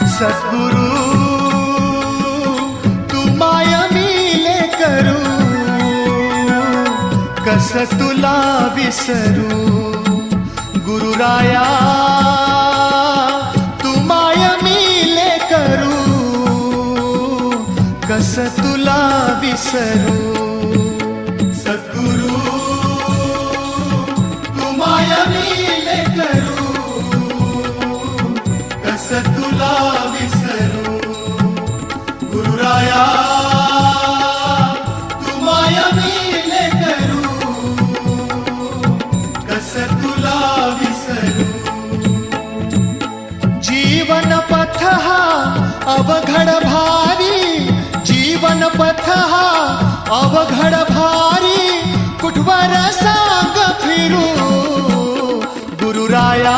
सद्गुरु तू माय मिले करू, कस तुला विसरू. गुरुराया तू माय मिले करू, कस तुला विसरू. सद्गुरु तू माय मिले करू, कस तुला विसरू. गुरुराया तू माय मिले करू, कस तुला विसरू. जीवन पथ हा अवघड भारी, जीवन पथ हा अवघड भारी, कुठवर सांग फिरू. गुरुराया